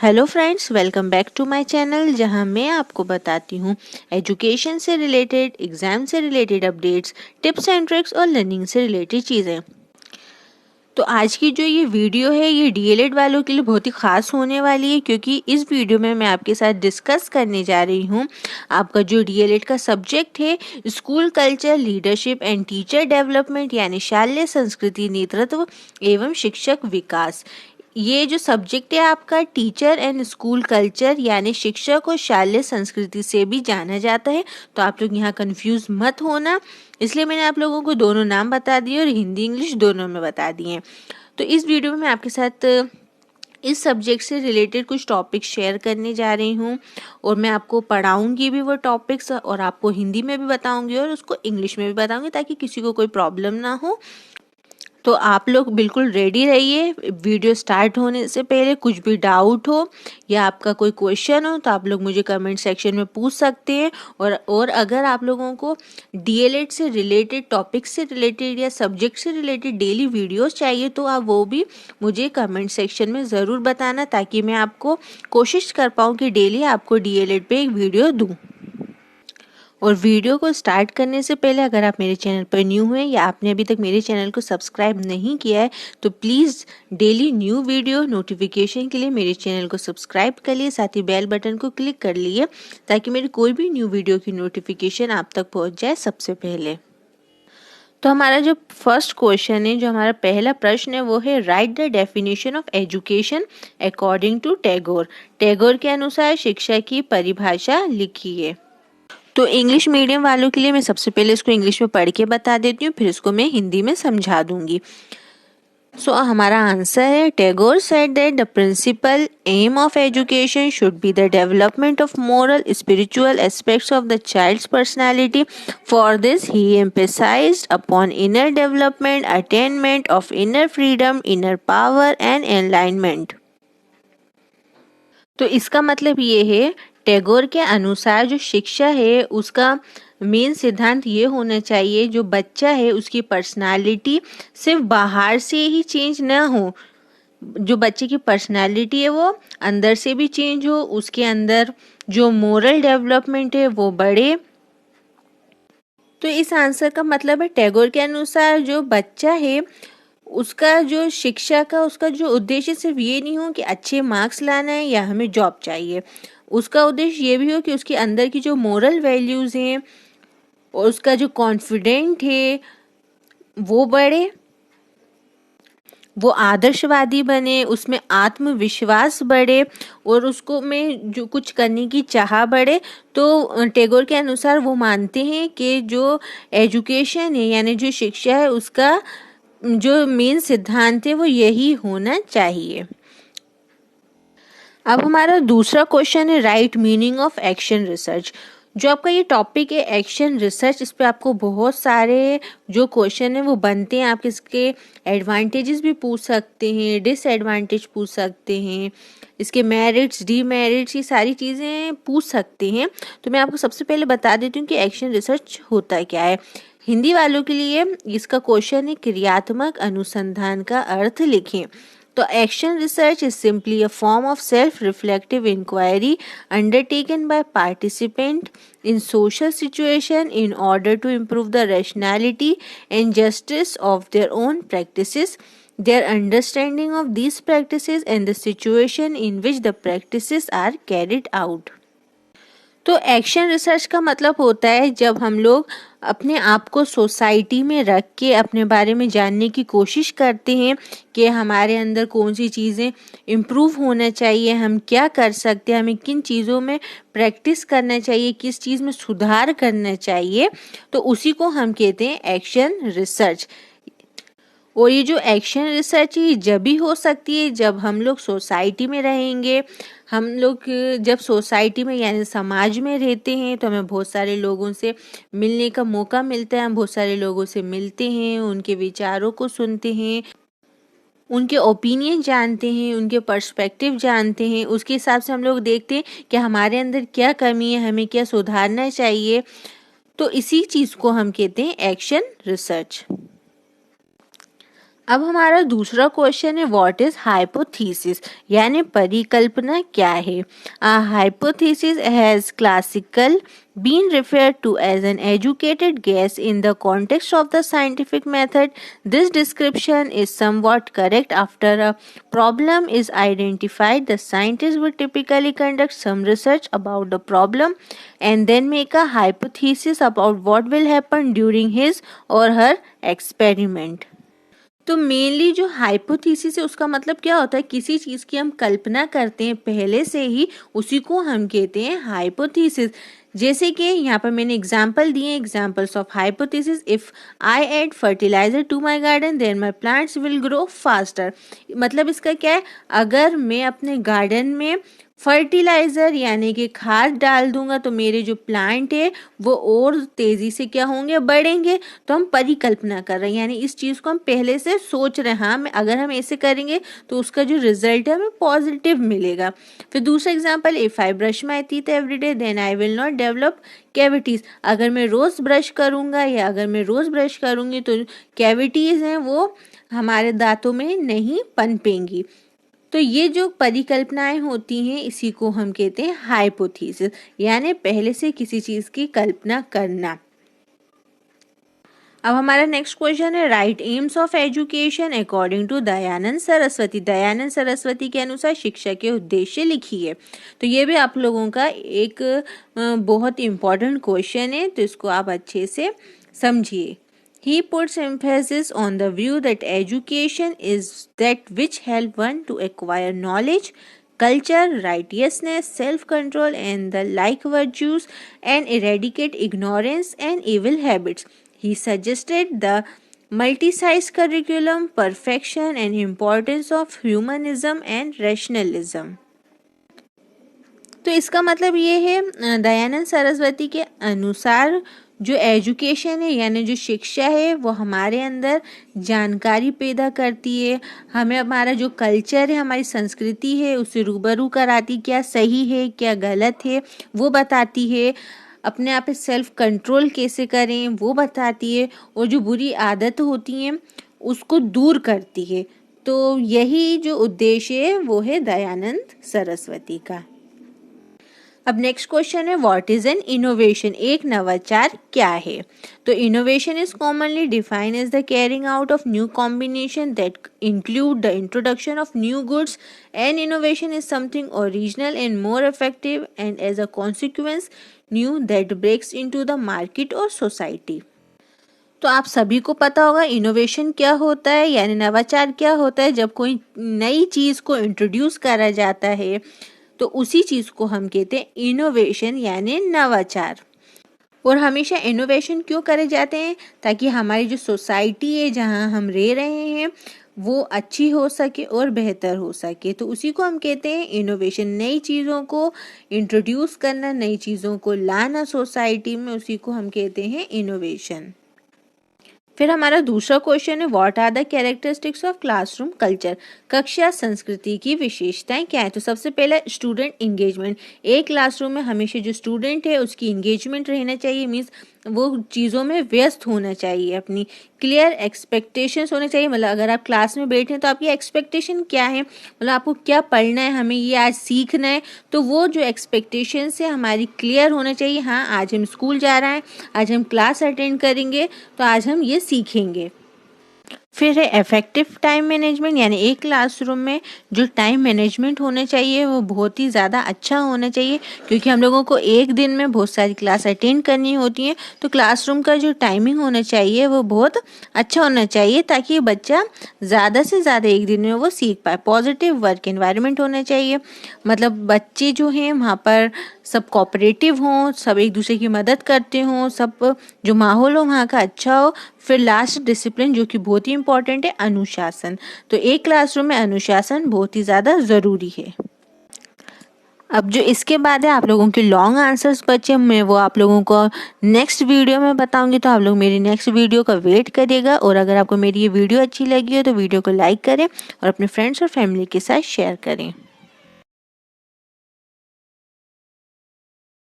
Hello friends, welcome back to my channel जहां मैं आपको बताती हूँ एजुकेशन से रिलेटेड, एग्ज़ाम से related updates, tips and tricks और लर्निंग से रिलेटेड चीज़ें। तो आज की जो ये वीडियो है ये डीएलएड वालों के लिए बहुत ही ख़ास होने वाली है, क्योंकि इस वीडियो में मैं आपके साथ डिस्कस करने जा रही हूँ आपका जो डीएलएड का सब्जेक्ट है school culture, leadership and teacher development, यानी शालेय संस्कृति, नेतृत्व एवं शिक्षक विकास। ये जो सब्जेक्ट है आपका टीचर एंड स्कूल कल्चर यानी शिक्षक और शालेय संस्कृति से भी जाना जाता है। तो आप लोग यहाँ कंफ्यूज मत होना, इसलिए मैंने आप लोगों को दोनों नाम बता दिए और हिंदी इंग्लिश दोनों में बता दिए। तो इस वीडियो में मैं आपके साथ इस सब्जेक्ट से रिलेटेड कुछ टॉपिक्स शेयर करने जा रही हूँ और मैं आपको पढ़ाऊँगी भी वो टॉपिक्स, और आपको हिंदी में भी बताऊँगी और उसको इंग्लिश में भी बताऊँगी, ताकि किसी को कोई प्रॉब्लम ना हो। तो आप लोग बिल्कुल रेडी रहिए। वीडियो स्टार्ट होने से पहले कुछ भी डाउट हो या आपका कोई क्वेश्चन हो तो आप लोग मुझे कमेंट सेक्शन में पूछ सकते हैं। और अगर आप लोगों को डीएलएड से रिलेटेड, टॉपिक से रिलेटेड या सब्जेक्ट से रिलेटेड डेली वीडियोस चाहिए तो आप वो भी मुझे कमेंट सेक्शन में ज़रूर बताना, ताकि मैं आपको कोशिश कर पाऊँ कि डेली आपको डीएलएड पे एक वीडियो दूँ। और वीडियो को स्टार्ट करने से पहले अगर आप मेरे चैनल पर न्यू हैं या आपने अभी तक मेरे चैनल को सब्सक्राइब नहीं किया है तो please daily new video notification के लिए मेरे चैनल को सब्सक्राइब कर लिए, साथ ही बेल बटन को क्लिक कर लिए, ताकि मेरी कोई भी न्यू वीडियो की नोटिफिकेशन आप तक पहुंच जाए सबसे पहले। तो हमारा जो फर्स्ट क्वेश्चन है, जो हमारा पहला प्रश्न है, वो है write the definition of education according to Tagore. Tagore के अनुसार शिक्षा की परिभाषा लिखिए। तो इंग्लिश मीडियम वालों के लिए मैं सबसे पहले इसको इंग्लिश में पढ़ के बता देती हूँ, फिर इसको मैं हिंदी में समझा दूंगी। सो हमारा आंसर है, Tagore said that the principal aim of education should be the development of moral spiritual aspects of the child's personality. For this he emphasised upon inner development, attainment of inner freedom, inner power and enlightenment. तो इसका मतलब ये है, टैगोर के अनुसार जो शिक्षा है उसका मेन सिद्धांत ये होना चाहिए, जो बच्चा है उसकी पर्सनालिटी सिर्फ बाहर से ही चेंज ना हो, जो बच्चे की पर्सनालिटी है वो अंदर से भी चेंज हो, उसके अंदर जो मोरल डेवलपमेंट है वो बढ़े। तो इस आंसर का मतलब है, टैगोर के अनुसार जो बच्चा है उसका जो शिक्षा का उसका जो उद्देश्य सिर्फ ये नहीं हो कि अच्छे मार्क्स लाना है या हमें जॉब चाहिए, उसका उद्देश्य ये भी हो कि उसके अंदर की जो मोरल वैल्यूज़ हैं और उसका जो कॉन्फिडेंट है वो बढ़े, वो आदर्शवादी बने, उसमें आत्मविश्वास बढ़े और उसको में जो कुछ करने की चाह बढ़े। तो टैगोर के अनुसार वो मानते हैं कि जो एजुकेशन है यानी जो शिक्षा है उसका जो मेन सिद्धांत है वो यही होना चाहिए। अब हमारा दूसरा क्वेश्चन है right meaning of action research. जो आपका ये टॉपिक है एक्शन रिसर्च, इस पे आपको बहुत सारे जो क्वेश्चन है वो बनते हैं। आप इसके एडवांटेजेस भी पूछ सकते हैं, डिसएडवांटेज पूछ सकते हैं, इसके मेरिट्स, डीमेरिट्स, ये सारी चीज़ें पूछ सकते हैं। तो मैं आपको सबसे पहले बता देती हूँ कि एक्शन रिसर्च होता क्या है। हिंदी वालों के लिए इसका क्वेश्चन है क्रियात्मक अनुसंधान का अर्थ लिखें। तो action research is simply a form of self reflective inquiry undertaken by participant in social situation in order to improve the rationality and justice of their own practices, their understanding of these practices and the situation in which the practices are carried out। तो action research का मतलब होता है जब हम लोग अपने आप को सोसाइटी में रख के अपने बारे में जानने की कोशिश करते हैं कि हमारे अंदर कौन सी चीज़ें इम्प्रूव होना चाहिए, हम क्या कर सकते हैं, हमें किन चीज़ों में प्रैक्टिस करना चाहिए, किस चीज़ में सुधार करना चाहिए। तो उसी को हम कहते हैं एक्शन रिसर्च। और ये जो एक्शन रिसर्च है जब भी हो सकती है जब हम लोग सोसाइटी में रहेंगे। हम लोग जब सोसाइटी में यानी समाज में रहते हैं तो हमें बहुत सारे लोगों से मिलने का मौका मिलता है, हम बहुत सारे लोगों से मिलते हैं, उनके विचारों को सुनते हैं, उनके ओपिनियन जानते हैं, उनके पर्सपेक्टिव जानते हैं। उसके हिसाब से हम लोग देखते हैं कि हमारे अंदर क्या कमी है, हमें क्या सुधारना चाहिए। तो इसी चीज़ को हम कहते हैं एक्शन रिसर्च। अब हमारा दूसरा क्वेश्चन है व्हाट इज हाइपोथेसिस, यानी परिकल्पना क्या है। Hypothesis has classical been referred to as an educated guess in the context of the scientific method. This description is somewhat correct. After a problem is identified, the scientist would typically conduct some research about the problem and then make a hypothesis about what will happen during his or her experiment. तो mainly जो hypothesis है उसका मतलब क्या होता है, किसी चीज़ की हम कल्पना करते हैं पहले से ही, उसी को हम कहते हैं हाइपोथेसिस। जैसे कि यहाँ पर मैंने एग्जाम्पल दिए, examples of hypothesis. If I add fertiliser to my garden then my plants will grow faster. मतलब इसका क्या है, अगर मैं अपने गार्डन में फर्टिलाइज़र यानी कि खाद डाल दूंगा तो मेरे जो प्लांट है वो और तेज़ी से क्या होंगे, बढ़ेंगे। तो हम परिकल्पना कर रहे हैं, यानी इस चीज़ को हम पहले से सोच रहे हैं। हाँ, अगर हम ऐसे करेंगे तो उसका जो रिजल्ट है हमें पॉजिटिव मिलेगा। फिर दूसरा example, if I brush my teeth every day then I will not develop cavities. अगर मैं रोज़ ब्रश करूँगा या अगर मैं रोज़ ब्रश करूँगी तो कैविटीज़ हैं वो हमारे दांतों में नहीं पनपेंगी। तो ये जो परिकल्पनाएं होती हैं इसी को हम कहते हैं हाइपोथेसिस, यानी पहले से किसी चीज़ की कल्पना करना। अब हमारा नेक्स्ट क्वेश्चन है write aims of education according to Dayanand Saraswati. Dayanand Saraswati के अनुसार शिक्षा के उद्देश्य लिखिए। तो ये भी आप लोगों का एक बहुत इम्पोर्टेंट क्वेश्चन है, तो इसको आप अच्छे से समझिए। He puts emphasis on the view that education is that which help one to acquire knowledge, culture, righteousness, self-control, and the like virtues, and eradicate ignorance and evil habits. He suggested the multi-size curriculum, perfection, and importance of humanism and rationalism. तो इसका मतलब ये है दयानंद सरस्वती के अनुसार जो education है यानी जो शिक्षा है वो हमारे अंदर जानकारी पैदा करती है, हमें हमारा जो कल्चर है, हमारी संस्कृति है उससे रूबरू कराती, क्या सही है क्या गलत है वो बताती है, अपने आप पे सेल्फ कंट्रोल कैसे करें वो बताती है, और जो बुरी आदत होती हैं उसको दूर करती है। तो यही जो उद्देश्य है वो है दयानंद सरस्वती का। अब नेक्स्ट क्वेश्चन है व्हाट इज एन इनोवेशन, एक नवाचार क्या है। तो innovation is commonly defined as the carrying out of new combination that include the introduction of new goods. An innovation is something original and more effective and as a consequence new that breaks into the market और society. तो आप सभी को पता होगा innovation क्या होता है, यानी नवाचार क्या होता है। जब कोई नई चीज़ को इंट्रोड्यूस करा जाता है तो उसी चीज़ को हम कहते हैं इनोवेशन यानी नवाचार। और हमेशा इनोवेशन क्यों करे जाते हैं, ताकि हमारी जो सोसाइटी है जहाँ हम रह रहे हैं वो अच्छी हो सके और बेहतर हो सके। तो उसी को हम कहते हैं इनोवेशन, नई चीज़ों को इंट्रोड्यूस करना, नई चीज़ों को लाना सोसाइटी में, उसी को हम कहते हैं इनोवेशन। फिर हमारा दूसरा क्वेश्चन है what are the characteristics of classroom culture, कक्षा संस्कृति की विशेषताएं क्या है। तो सबसे पहले स्टूडेंट इंगेजमेंट, एक क्लासरूम में हमेशा जो स्टूडेंट है उसकी इंगेजमेंट रहना चाहिए, मीन्स वो चीज़ों में व्यस्त होना चाहिए, अपनी क्लियर एक्सपेक्टेशंस होने चाहिए। मतलब अगर आप क्लास में बैठे हैं तो आपकी एक्सपेक्टेशन क्या है, मतलब आपको क्या पढ़ना है, हमें ये आज सीखना है, तो वो जो एक्सपेक्टेशंस है हमारी क्लियर होना चाहिए। हाँ, आज हम स्कूल जा रहे हैं, आज हम क्लास अटेंड करेंगे, तो आज हम ये सीखेंगे। फिर है इफेक्टिव टाइम मैनेजमेंट, यानी एक क्लासरूम में जो टाइम मैनेजमेंट होना चाहिए वो बहुत ही ज़्यादा अच्छा होना चाहिए, क्योंकि हम लोगों को एक दिन में बहुत सारी क्लास अटेंड करनी होती हैं। तो क्लासरूम का जो टाइमिंग होना चाहिए वो बहुत अच्छा होना चाहिए, ताकि बच्चा ज़्यादा से ज़्यादा एक दिन में वो सीख पाए। पॉजिटिव वर्क एनवायरनमेंट होना चाहिए, मतलब बच्चे जो हैं वहाँ पर सब कोऑपरेटिव हों, सब एक दूसरे की मदद करते हों, सब जो माहौल हो वहाँ का अच्छा हो। फिर लास्ट डिसिप्लिन, जो कि बहुत ही इम्पॉर्टेंट है, अनुशासन। तो एक क्लासरूम में अनुशासन बहुत ही ज़्यादा ज़रूरी है। अब जो इसके बाद है आप लोगों के लॉन्ग आंसर्स बचे, मैं वो आप लोगों को नेक्स्ट वीडियो में बताऊंगी, तो आप लोग मेरी नेक्स्ट वीडियो का वेट करिएगा। और अगर आपको मेरी ये वीडियो अच्छी लगी हो तो वीडियो को लाइक करें और अपने फ्रेंड्स और फैमिली के साथ शेयर करें।